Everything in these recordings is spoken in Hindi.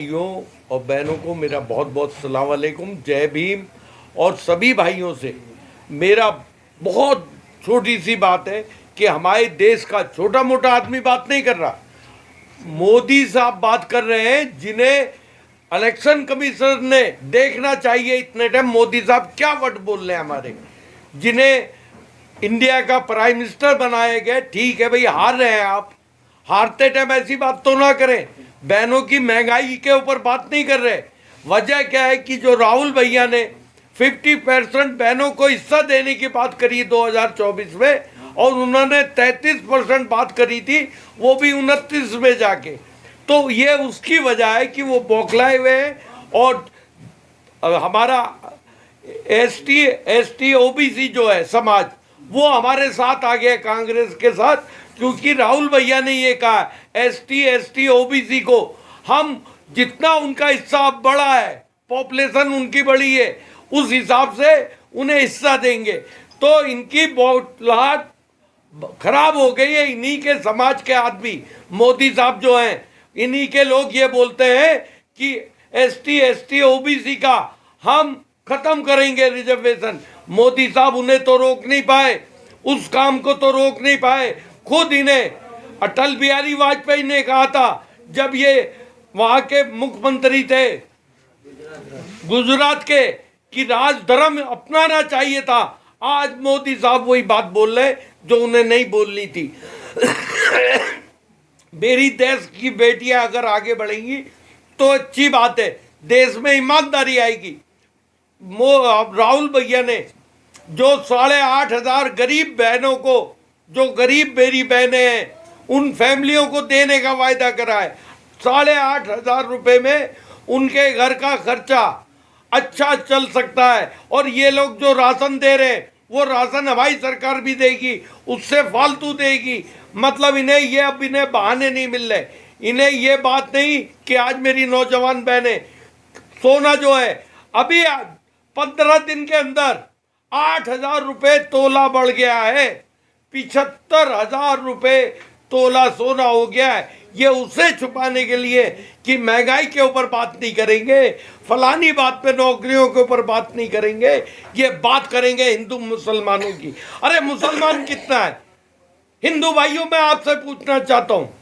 भाइयों और बहनों को मेरा बहुत बहुत सलाम वालेकुम, जय भीम। और सभी भाइयों से मेरा बहुत छोटी सी बात है कि हमारे देश का छोटा मोटा आदमी बात नहीं कर रहा, मोदी साहब बात कर रहे हैं, जिन्हें इलेक्शन कमीशनर ने देखना चाहिए इतने टाइम मोदी साहब क्या वर्ड बोल रहे हैं हमारे, जिन्हें इंडिया का प्राइम मिनिस्टर बनाया गया। ठीक है भाई, हार रहे हैं आप, हारते टाइम ऐसी बात तो ना करें। बहनों की महंगाई के ऊपर बात नहीं कर रहे। वजह क्या है कि जो राहुल भैया ने 50% बहनों को हिस्सा देने की बात करी 2024 में, और उन्होंने 33% बात करी थी, वो भी 29 में जाके। तो ये उसकी वजह है कि वो बौखलाए हुए हैं। और हमारा एसटी ओबीसी जो है समाज, वो हमारे साथ आ गया कांग्रेस के साथ, क्योंकि राहुल भैया ने ये कहा एसटी ओबीसी को हम जितना उनका हिस्सा बढ़ा है, पॉपुलेशन उनकी बढ़ी है, उस हिसाब से उन्हें हिस्सा देंगे। तो इनकी बहुत खराब हो गई है। इन्हीं के समाज के आदमी मोदी साहब जो हैं, इन्हीं के लोग ये बोलते हैं कि एसटी ओबीसी का हम खत्म करेंगे रिजर्वेशन। मोदी साहब उन्हें तो रोक नहीं पाए, उस काम को तो रोक नहीं पाए। खुद इन्हें अटल बिहारी वाजपेयी ने कहा था, जब ये वहां के मुख्यमंत्री थे गुजरात के, कि राज धर्म अपनाना चाहिए था। आज मोदी साहब वही बात बोल रहे जो उन्हें नहीं बोलनी थी। मेरी देश की बेटियां अगर आगे बढ़ेंगी तो अच्छी बात है, देश में ईमानदारी आएगी। राहुल भैया ने जो 8,500 गरीब बहनों को, जो गरीब मेरी बहनें हैं, उन फैमिलियों को देने का वायदा करा है। 8,500 रुपये में उनके घर का खर्चा अच्छा चल सकता है। और ये लोग जो राशन दे रहे हैं, वो राशन हमारी सरकार भी देगी, उससे फालतू देगी। मतलब इन्हें बहाने नहीं मिल रहे। इन्हें ये बात नहीं कि आज मेरी नौजवान बहनें, सोना जो है अभी 15 दिन के अंदर 8,000 रुपये तोला बढ़ गया है, 75,000 रुपये तोला सोना हो गया है। ये उसे छुपाने के लिए कि महंगाई के ऊपर बात नहीं करेंगे, फलानी बात पे, नौकरियों के ऊपर बात नहीं करेंगे, ये बात करेंगे हिंदू मुसलमानों की। अरे मुसलमान कितना है? हिंदू भाइयों, मैं आपसे पूछना चाहता हूँ,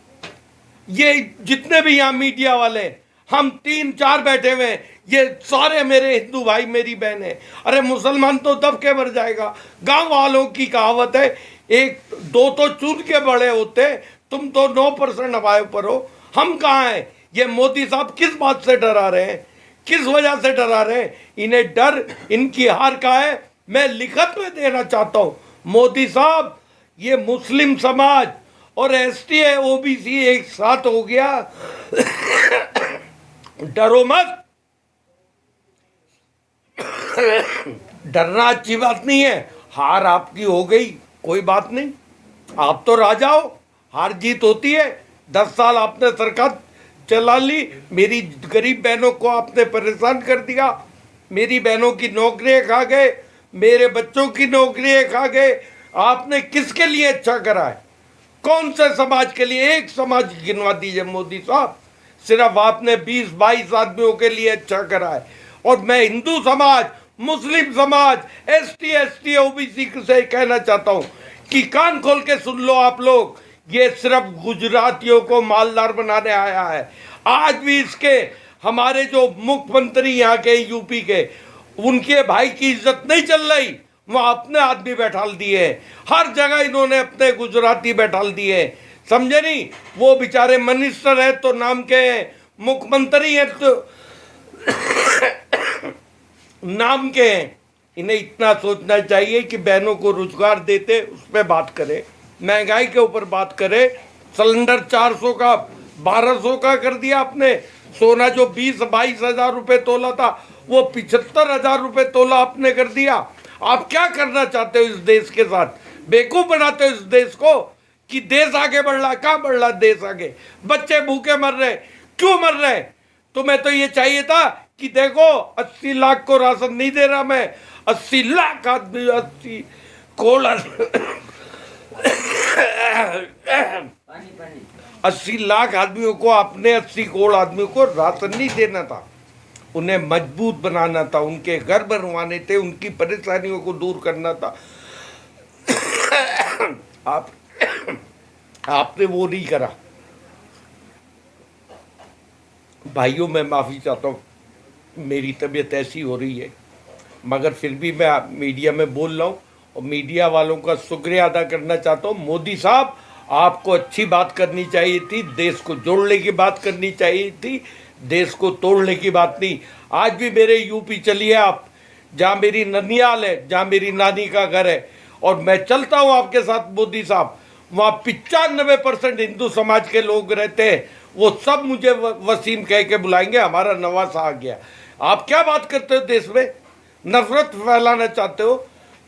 ये जितने भी यहाँ मीडिया वाले, हम 3-4 बैठे हुए हैं, ये सारे मेरे हिंदू भाई मेरी बहन है। अरे मुसलमान तो दब के मर जाएगा। गांव वालों की कहावत है, 1-2 तो चून के बड़े होते, तुम तो 9% हमारे ऊपर हो। हम कहाँ हैं? ये मोदी साहब किस बात से डरा रहे हैं, किस वजह से डरा रहे हैं? इन्हें डर इनकी हार का है। मैं लिखत में देना चाहता हूँ, मोदी साहब, ये मुस्लिम समाज और एसटी ओबीसी एक साथ हो गया, डरो मत। डरना अच्छी बात नहीं है। हार आपकी हो गई, कोई बात नहीं, आप तो राजा हो, हार जीत होती है। 10 साल आपने सरकार चला ली, मेरी गरीब बहनों को आपने परेशान कर दिया, मेरी बहनों की नौकरियां खा गए, मेरे बच्चों की नौकरियां खा गए। आपने किसके लिए अच्छा करा है? कौन से समाज के लिए? एक समाज गिनवा दीजिए मोदी साहब। सिर्फ आपने 20-22 आदमियों के लिए अच्छा करा है। और मैं हिंदू समाज, मुस्लिम समाज, एसटी ओबीसी से कहना चाहता हूं कि कान खोल के सुन लो आप लोग, ये सिर्फ गुजरातियों को मालदार बनाने आया है। आज भी इसके हमारे जो मुख्यमंत्री यहाँ के यूपी के, उनके भाई की इज्जत नहीं चल रही, वहाँ अपने आदमी बैठाल दिए हैं। हर जगह इन्होंने अपने गुजराती बैठाल दिए हैं, समझे नहीं? वो बेचारे मिनिस्टर है तो नाम के, मुख्यमंत्री है तो नाम के हैं। इन्हें इतना सोचना चाहिए कि बहनों को रोजगार देते, उस पर बात करें, महंगाई के ऊपर बात करें। सिलेंडर 400 का 1,200 का कर दिया आपने। सोना जो 20-22 हजार रुपये तोला था, वो 75,000 रुपये तोला आपने कर दिया। आप क्या करना चाहते हो इस देश के साथ? बेवकूफ बनाते हो इस देश को कि देश आगे बढ़ रहा है। कहाँ बढ़ रहा देश आगे? बच्चे भूखे मर रहे, क्यों मर रहे? तुम्हें तो ये चाहिए था कि देखो 80 लाख को राशन नहीं दे रहा मैं, 80 लाख आदमी, 80 करोड़ 80 लाख आदमियों को, अपने 80 करोड़ आदमियों को राशन नहीं देना था, उन्हें मजबूत बनाना था, उनके घर बनवाने थे, उनकी परेशानियों को दूर करना था। आपने वो नहीं करा। भाइयों, मैं माफ़ी चाहता हूँ, मेरी तबीयत ऐसी हो रही है, मगर फिर भी मैं मीडिया में बोल रहा हूँ और मीडिया वालों का शुक्रिया अदा करना चाहता हूँ। मोदी साहब, आपको अच्छी बात करनी चाहिए थी, देश को जोड़ने की बात करनी चाहिए थी, देश को तोड़ने की बात नहीं। आज भी मेरे यूपी चलिए आप, जहाँ मेरी ननियाल है, जहाँ मेरी नानी का घर है, और मैं चलता हूँ आपके साथ मोदी साहब, वहाँ 95% हिंदू समाज के लोग रहते हैं, वो सब मुझे वसीम कह के बुलाएंगे, हमारा नवासा आ गया। आप क्या बात करते हो, देश में नफरत फैलाना चाहते हो।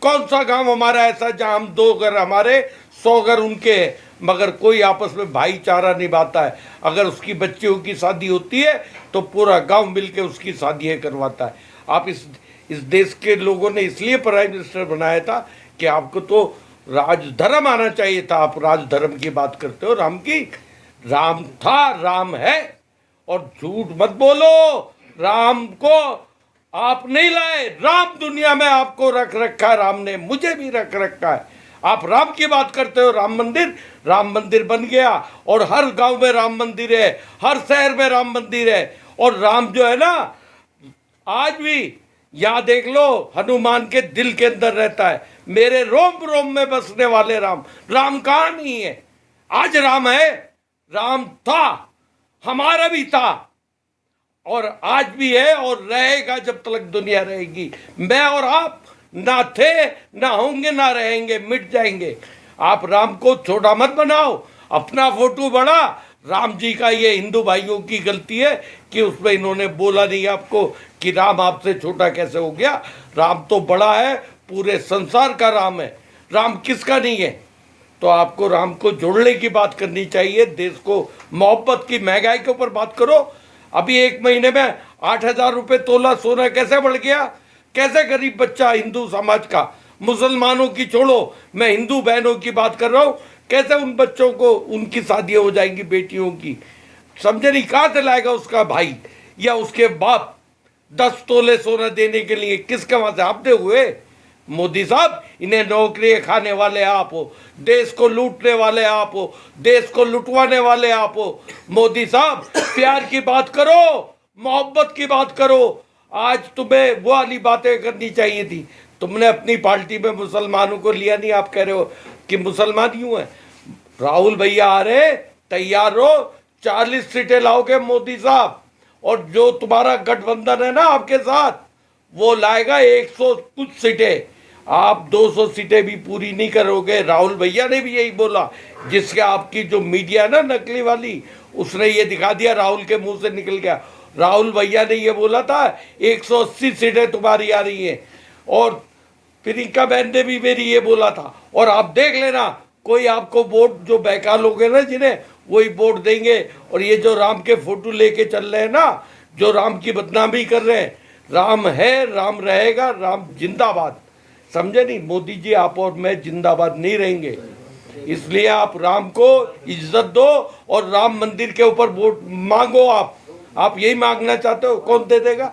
कौन सा गांव हमारा ऐसा जहां हम 2 घर हमारे 100 घर उनके हैं, मगर कोई आपस में भाईचारा निभाता है। अगर उसकी बच्चियों की शादी होती है तो पूरा गांव मिलकर उसकी शादियाँ करवाता है। आप इस देश के लोगों ने इसलिए प्राइम मिनिस्टर बनाया था कि आपको तो राजधर्म आना चाहिए था। आप राजधर्म की बात करते हो, राम की। राम था, राम है, और झूठ मत बोलो। राम को आप नहीं लाए, राम दुनिया में आपको रख रखा है, राम ने मुझे भी रख रखा है। आप राम की बात करते हो, राम मंदिर बन गया, और हर गांव में राम मंदिर है, हर शहर में राम मंदिर है। और राम जो है ना, आज भी यहाँ देख लो, हनुमान के दिल के अंदर रहता है, मेरे रोम रोम में बसने वाले राम। राम कहाँ नहीं है? आज राम है, राम था, हमारा भी था, और आज भी है, और रहेगा जब तक दुनिया रहेगी। मैं और आप ना थे, ना होंगे, ना रहेंगे, मिट जाएंगे। आप राम को छोटा मत बनाओ, अपना फोटो बड़ा। राम जी का ये हिंदू भाइयों की गलती है कि उसमें इन्होंने बोला नहीं आपको कि राम आपसे छोटा कैसे हो गया। राम तो बड़ा है, पूरे संसार का राम है, राम किसका नहीं है। तो आपको राम को जोड़ने की बात करनी चाहिए, देश को मोहब्बत की, महंगाई के ऊपर बात करो। अभी 1 महीने में 8,000 रुपये तोला सोना कैसे बढ़ गया? कैसे गरीब बच्चा हिंदू समाज का, मुसलमानों की छोड़ो, मैं हिंदू बहनों की बात कर रहा हूँ, कैसे उन बच्चों को उनकी शादियाँ हो जाएंगी, बेटियों की। समझे नहीं? कहाँ से लाएगा उसका भाई या उसके बाप 10 तोले सोना देने के लिए? किसके वहाँ से? आप दे हुए? मोदी साहब, इन्हें नौकरी खाने वाले आप हो, देश को लूटने वाले आप हो, देश को लुटवाने वाले आप हो। मोदी साहब, प्यार की बात करो, मोहब्बत की बात करो। आज तुम्हें वो वाली बातें करनी चाहिए थी। तुमने अपनी पार्टी में मुसलमानों को लिया नहीं। आप कह रहे हो कि मुसलमान यूं है। राहुल भैया आ रहे, तैयार रहो, 40 सीटें लाओगे मोदी साहब, और जो तुम्हारा गठबंधन है ना आपके साथ, वो लाएगा 100 कुछ सीटें। आप 200 सीटें भी पूरी नहीं करोगे। राहुल भैया ने भी यही बोला, जिसके आपकी जो मीडिया है ना नकली वाली, उसने ये दिखा दिया, राहुल के मुंह से निकल गया। राहुल भैया ने ये बोला था 180 सीटें तुम्हारी आ रही हैं, और प्रियंका बहन ने भी मेरी ये बोला था। और आप देख लेना, कोई आपको वोट जो बेकार लोग हैं ना, जिन्हें, वही वोट देंगे। और ये जो राम के फोटो लेके चल रहे हैं ना, जो राम की बदनामी कर रहे हैं, राम है, राम रहेगा, राम जिंदाबाद। समझे नहीं? मोदी जी, आप और मैं जिंदाबाद नहीं रहेंगे। इसलिए आप राम को इज्जत दो और राम मंदिर के ऊपर वोट मांगो। आप यही मांगना चाहते हो? कौन दे देगा?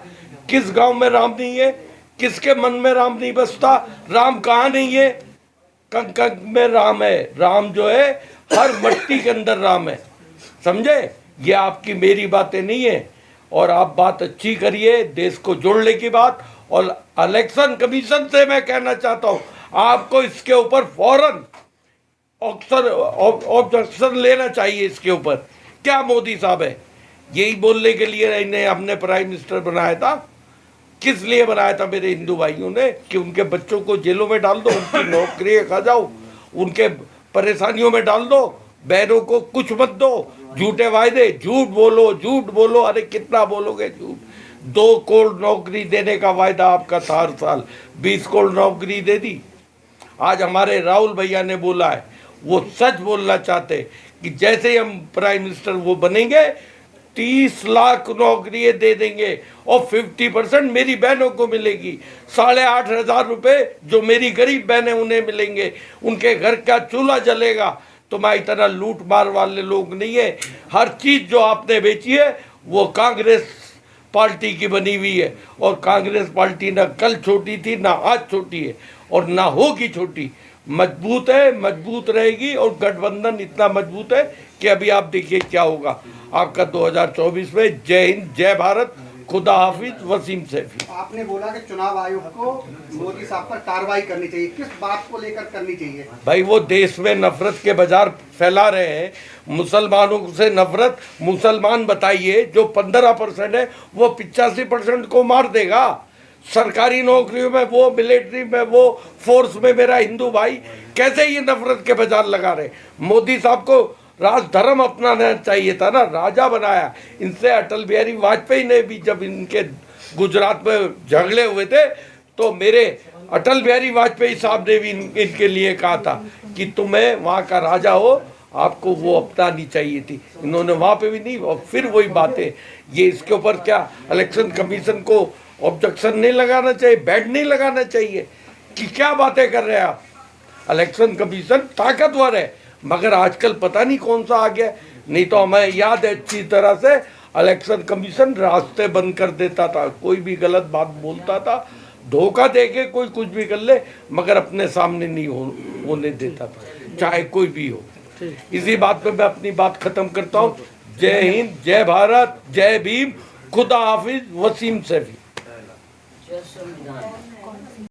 किस गांव में राम नहीं है? किसके मन में राम नहीं बसता? राम कहाँ नहीं है? कंग में राम है। राम जो है, हर मट्टी के अंदर राम है। समझे? ये आपकी मेरी बातें नहीं है। और आप बात अच्छी करिए, देश को जोड़ने की बात। और इलेक्शन कमीशन से मैं कहना चाहता हूँ, आपको इसके ऊपर फौरन ऑब्जेक्शन लेना चाहिए। इसके ऊपर क्या मोदी साहब है? यही बोलने के लिए इन्हें हमने प्राइम मिनिस्टर बनाया था। किस लिए बनाया था मेरे हिंदू भाइयों ने? कि उनके बच्चों को जेलों में डाल दो, उनकी नौकरी खा जाओ, उनके परेशानियों में डाल दो, बहनों को कुछ मत दो, झूठे वायदे, झूठ बोलो, झूठ बोलो। अरे कितना बोलोगे झूठ? 2 करोड़ नौकरी देने का वायदा आपका था हर साल, 20 करोड़ नौकरी दे दी। आज हमारे राहुल भैया ने बोला है, वो सच बोलना चाहते कि जैसे ही हम प्राइम मिनिस्टर वो बनेंगे, 30 लाख नौकरियां दे देंगे, और 50% मेरी बहनों को मिलेगी। 8,500 रुपये जो मेरी गरीब बहनें उन्हें मिलेंगे, उनके घर का चूल्हा जलेगा, तुम्हारी तरह लूट मार वाले लोग नहीं है। हर चीज जो आपने बेची है वो कांग्रेस पार्टी की बनी हुई है, और कांग्रेस पार्टी ना कल छोटी थी ना आज छोटी है और ना होगी छोटी। मजबूत है, मजबूत रहेगी, और गठबंधन इतना मजबूत है कि अभी आप देखिए क्या होगा आपका 2024 में। जय हिंद, जय भारत, खुदा हाफिज, वसीम सैफी। आपने बोला कि चुनाव आयोग को मोदी साहब पर कार्रवाई करनी चाहिए, किस बात को लेकर करनी चाहिए? भाई वो देश में नफरत के बाजार फैला रहे हैं, मुसलमानों से नफरत। मुसलमान बताइए जो 15% है वो 85% को मार देगा। सरकारी नौकरियों में वो, मिलिट्री में वो, फोर्स में मेरा हिंदू भाई, कैसे ये नफरत के बाजार लगा रहे? मोदी साहब को राजधर्म अपनाना चाहिए था ना, राजा बनाया। इनसे अटल बिहारी वाजपेयी ने भी, जब इनके गुजरात में झगड़े हुए थे तो मेरे अटल बिहारी वाजपेयी साहब ने भी इनके लिए कहा था कि तुम्हें वहाँ का राजा हो, आपको वो अपनानी चाहिए थी। इन्होंने वहाँ पे भी नहीं, और फिर वही बातें। ये इसके ऊपर क्या इलेक्शन कमीशन को ऑब्जेक्शन नहीं लगाना चाहिए, बैन नहीं लगाना चाहिए कि क्या बातें कर रहे हैं आप? इलेक्शन कमीशन ताकतवर है, मगर आजकल पता नहीं कौन सा आ गया। नहीं तो हमें याद है अच्छी तरह से, इलेक्शन कमीशन रास्ते बंद कर देता था, कोई भी गलत बात बोलता था, धोखा देके कोई कुछ भी कर ले, मगर अपने सामने नहीं होने देता था, चाहे कोई भी हो। इसी बात पे मैं अपनी बात खत्म करता हूँ। जय हिंद, जय भारत, जय भीम, खुदा हाफिज, वसीम सैफी।